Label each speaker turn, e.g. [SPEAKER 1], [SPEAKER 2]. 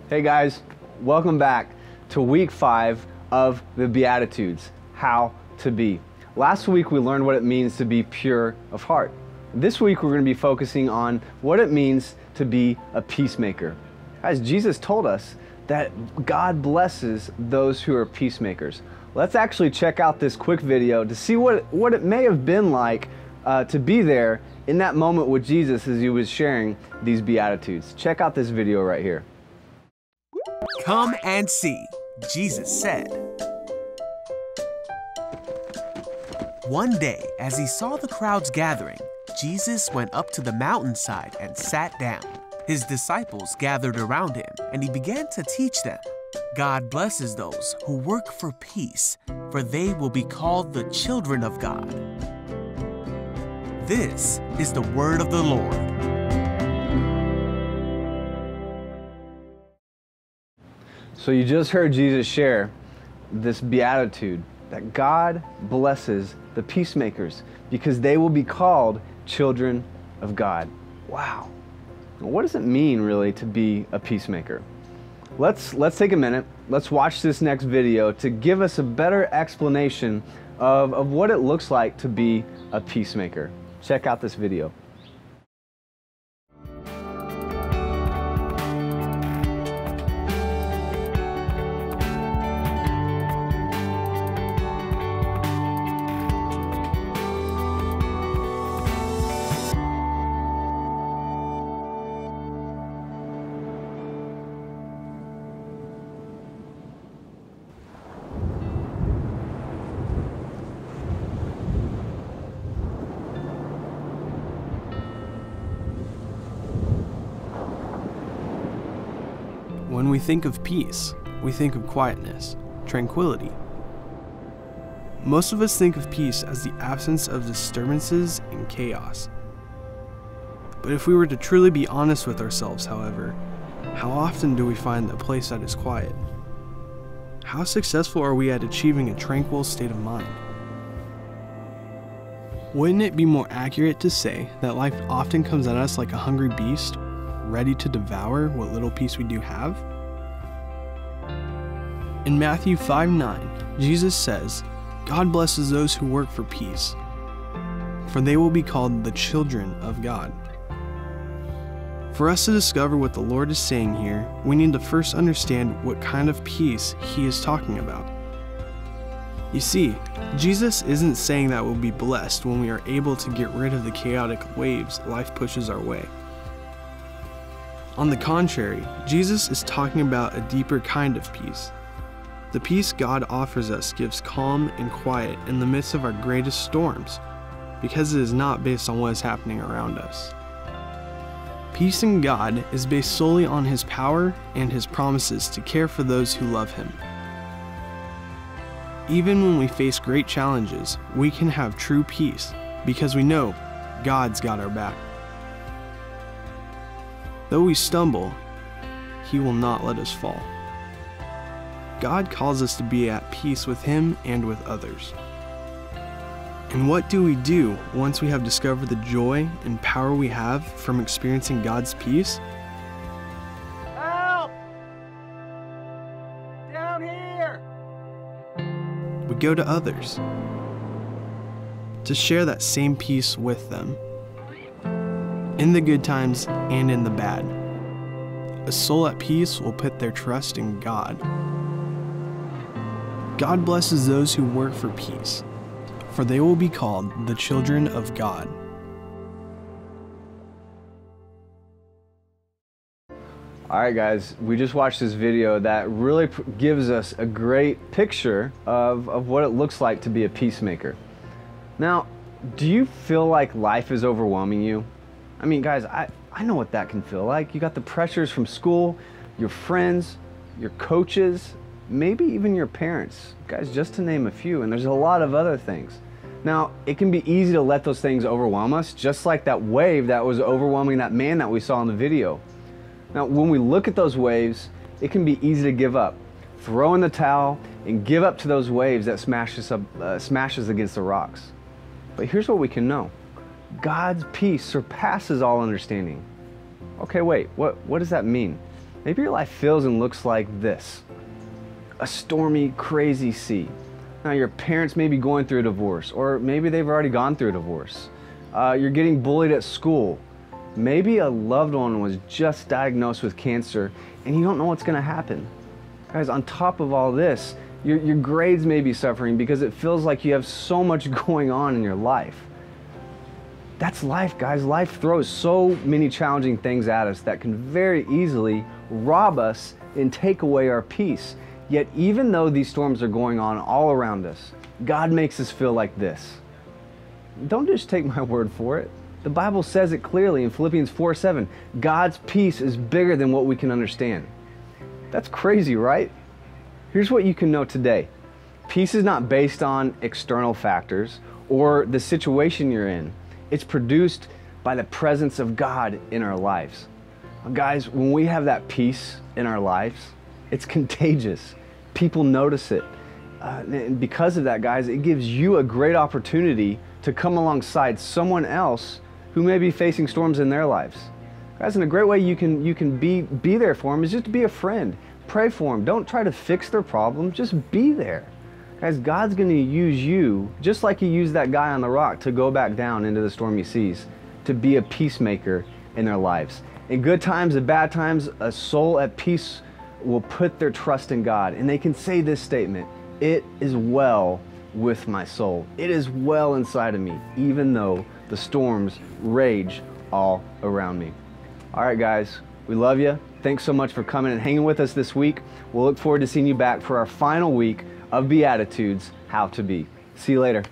[SPEAKER 1] Hey guys, welcome back to week 5 of the Beatitudes, how to be. Last week we learned what it means to be pure of heart. This week we're going to be focusing on what it means to be a peacemaker. Guys, Jesus told us that God blesses those who are peacemakers. Let's actually check out this quick video to see what it may have been like to be there in that moment with Jesus as he was sharing these Beatitudes. Check out this video right here.
[SPEAKER 2] Come and see, Jesus said. One day, as he saw the crowds gathering, Jesus went up to the mountainside and sat down. His disciples gathered around him, and he began to teach them. God blesses those who work for peace, for they will be called the children of God. This is the word of the Lord.
[SPEAKER 1] So you just heard Jesus share this beatitude that God blesses the peacemakers because they will be called children of God. Wow. What does it mean really to be a peacemaker? Let's take a minute. Let's watch this next video to give us a better explanation of what it looks like to be a peacemaker. Check out this video.
[SPEAKER 3] When we think of peace, we think of quietness, tranquility. Most of us think of peace as the absence of disturbances and chaos. But if we were to truly be honest with ourselves, however, how often do we find a place that is quiet? How successful are we at achieving a tranquil state of mind? Wouldn't it be more accurate to say that life often comes at us like a hungry beast, ready to devour what little peace we do have? In Matthew 5:9, Jesus says, God blesses those who work for peace, for they will be called the children of God. For us to discover what the Lord is saying here, we need to first understand what kind of peace he is talking about. You see, Jesus isn't saying that we'll be blessed when we are able to get rid of the chaotic waves life pushes our way. On the contrary, Jesus is talking about a deeper kind of peace. The peace God offers us gives calm and quiet in the midst of our greatest storms, because it is not based on what is happening around us. Peace in God is based solely on His power and His promises to care for those who love Him. Even when we face great challenges, we can have true peace because we know God's got our back. Though we stumble, He will not let us fall. God calls us to be at peace with Him and with others. And what do we do once we have discovered the joy and power we have from experiencing God's peace?
[SPEAKER 2] Help! Down here!
[SPEAKER 3] We go to others to share that same peace with them, in the good times and in the bad. A soul at peace will put their trust in God. God blesses those who work for peace, for they will be called the children of God.
[SPEAKER 1] All right, guys, we just watched this video that really gives us a great picture of what it looks like to be a peacemaker. Now, do you feel like life is overwhelming you? I mean, guys, I know what that can feel like. You got the pressures from school, your friends, your coaches, maybe even your parents, guys, just to name a few, and there's a lot of other things. Now, it can be easy to let those things overwhelm us, just like that wave that was overwhelming that man that we saw in the video. Now, when we look at those waves, it can be easy to give up, throw in the towel, and give up to those waves that smashes against the rocks. But here's what we can know. God's peace surpasses all understanding. Okay, wait, what does that mean? Maybe your life feels and looks like this: a stormy, crazy sea. Now, your parents may be going through a divorce, or maybe they've already gone through a divorce. You're getting bullied at school. Maybe a loved one was just diagnosed with cancer and you don't know what's going to happen. Guys, on top of all this, your grades may be suffering because it feels like you have so much going on in your life. That's life, guys. Life throws so many challenging things at us that can very easily rob us and take away our peace. Yet even though these storms are going on all around us, God makes us feel like this. Don't just take my word for it. The Bible says it clearly in Philippians 4:7. God's peace is bigger than what we can understand. That's crazy, right? Here's what you can know today. Peace is not based on external factors or the situation you're in. It's produced by the presence of God in our lives. Guys, when we have that peace in our lives, it's contagious. People notice it. And because of that, guys, it gives you a great opportunity to come alongside someone else who may be facing storms in their lives. Guys, and a great way you can be there for them is just to be a friend. Pray for them. Don't try to fix their problem. Just be there. Guys, God's going to use you, just like He used that guy on the rock to go back down into the stormy seas, to be a peacemaker in their lives. In good times and bad times, a soul at peace will put their trust in God, and they can say this statement: "It is well with my soul. It is well inside of me, even though the storms rage all around me." All right, guys, we love you. Thanks so much for coming and hanging with us this week. We'll look forward to seeing you back for our final week of Beatitudes, How to Be. See you later.